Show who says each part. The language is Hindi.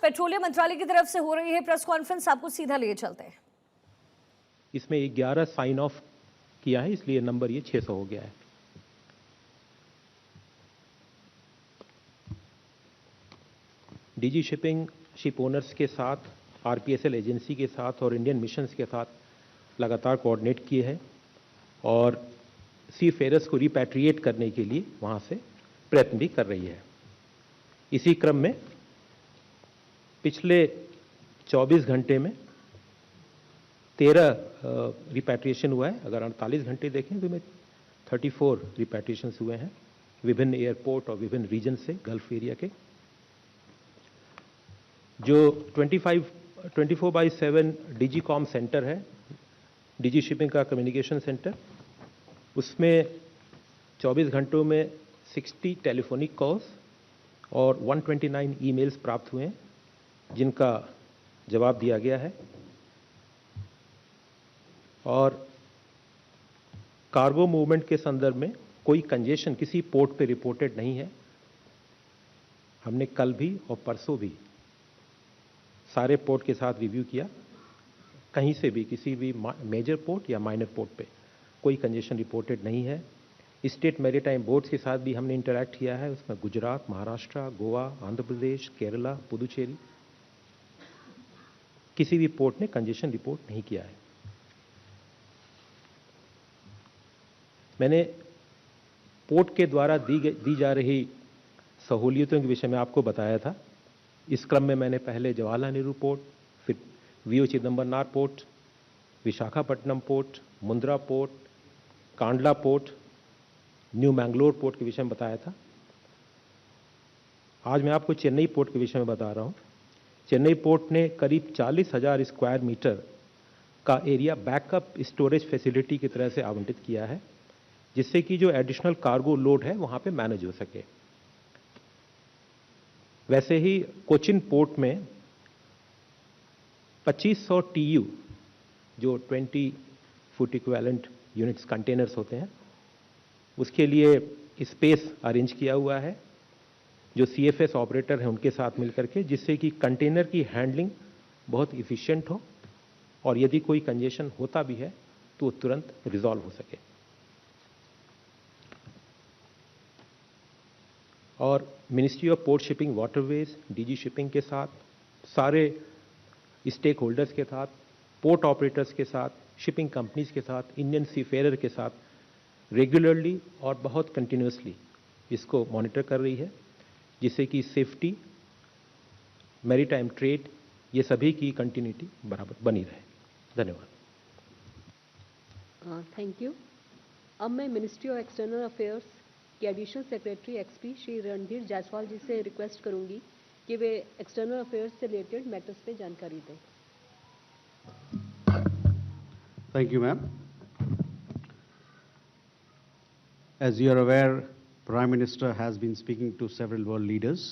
Speaker 1: पेट्रोलियम मंत्रालय की तरफ से हो रही है प्रेस कॉन्फ्रेंस, आपको सीधा लिए चलते हैं।
Speaker 2: इसमें 11 साइन ऑफ किया है, इसलिए नंबर ये 600 हो गया है। डीजी शिपिंग शिप ओनर्स के साथ, आरपीएसएल एजेंसी के साथ और इंडियन मिशंस के साथ लगातार कोऑर्डिनेट किए हैं और सी फेरर्स को रिपैट्रिएट करने के लिए वहां से प्रयत्न भी कर रही है। इसी क्रम में पिछले 24 घंटे में 13 रिपैट्रिएशन हुआ है। अगर 48 घंटे देखें तो में 34 रिपैट्रिएशन हुए हैं विभिन्न एयरपोर्ट और विभिन्न रीजन से, गल्फ एरिया के। जो 24/7 डीजी कॉम सेंटर है, डीजी शिपिंग का कम्युनिकेशन सेंटर, उसमें 24 घंटों में 60 टेलीफोनिक कॉल्स और 129 ईमेल्स प्राप्त हुए हैं, जिनका जवाब दिया गया है। और कार्गो मूवमेंट के संदर्भ में कोई कंजेशन किसी पोर्ट पे रिपोर्टेड नहीं है। हमने कल भी और परसों भी सारे पोर्ट के साथ रिव्यू किया, कहीं से भी किसी भी मेजर पोर्ट या माइनर पोर्ट पे कोई कंजेशन रिपोर्टेड नहीं है। स्टेट मैरीटाइम बोर्ड्स के साथ भी हमने इंटरैक्ट किया है, उसमें गुजरात, महाराष्ट्र, गोवा, आंध्र प्रदेश, केरला, पुदुचेरी, किसी भी पोर्ट ने कंजेशन रिपोर्ट नहीं किया है। मैंने पोर्ट के द्वारा दी जा रही सहूलियतों के विषय में आपको बताया था। इस क्रम में मैंने पहले जवाहरलाल नेहरू पोर्ट, फिर VO Chidambaranar port, Visakhapatnam port, Mundra port, Kandla port, new Mangalore port के विषय में बताया था। आज मैं आपको चेन्नई पोर्ट के विषय में बता रहा हूं। चेन्नई पोर्ट ने करीब 40,000 स्क्वायर मीटर का एरिया बैकअप स्टोरेज फैसिलिटी की तरह से आवंटित किया है, जिससे कि जो एडिशनल कार्गो लोड है वहां पे मैनेज हो सके। वैसे ही कोचिन पोर्ट में 2500 टीयू, जो 20 फुट इक्विवेलेंट यूनिट्स कंटेनर्स होते हैं, उसके लिए स्पेस अरेंज किया हुआ है, जो सीएफएस ऑपरेटर हैं उनके साथ मिलकर के, जिससे कि कंटेनर की हैंडलिंग बहुत इफिशिएंट हो और यदि कोई कंजेशन होता भी है तो वो तुरंत रिजॉल्व हो सके। और ministry of port shipping waterways, DG shipping के साथ, सारे स्टेक होल्डर्स के साथ, पोर्ट ऑपरेटर्स के साथ, शिपिंग कंपनीज के साथ, इंडियन सीफेयर के साथ रेगुलरली और बहुत कंटिन्यूसली इसको मॉनिटर कर रही है, जिससे कि सेफ्टी, मैरीटाइम ट्रेड, ये सभी की कंटिन्यूटी बराबर बनी रहे। धन्यवाद।
Speaker 3: Thank you. अब मैं मिनिस्ट्री ऑफ एक्सटर्नल अफेयर्स के additional secretary XP Shri Randhir Jaiswal ji से रिक्वेस्ट करूंगी कि वे एक्सटर्नल अफेयर्स से रिलेटेड मैटर्स पे जानकारी दें।
Speaker 4: Thank you, ma'am. As you are aware, Prime Minister has been speaking to several world leaders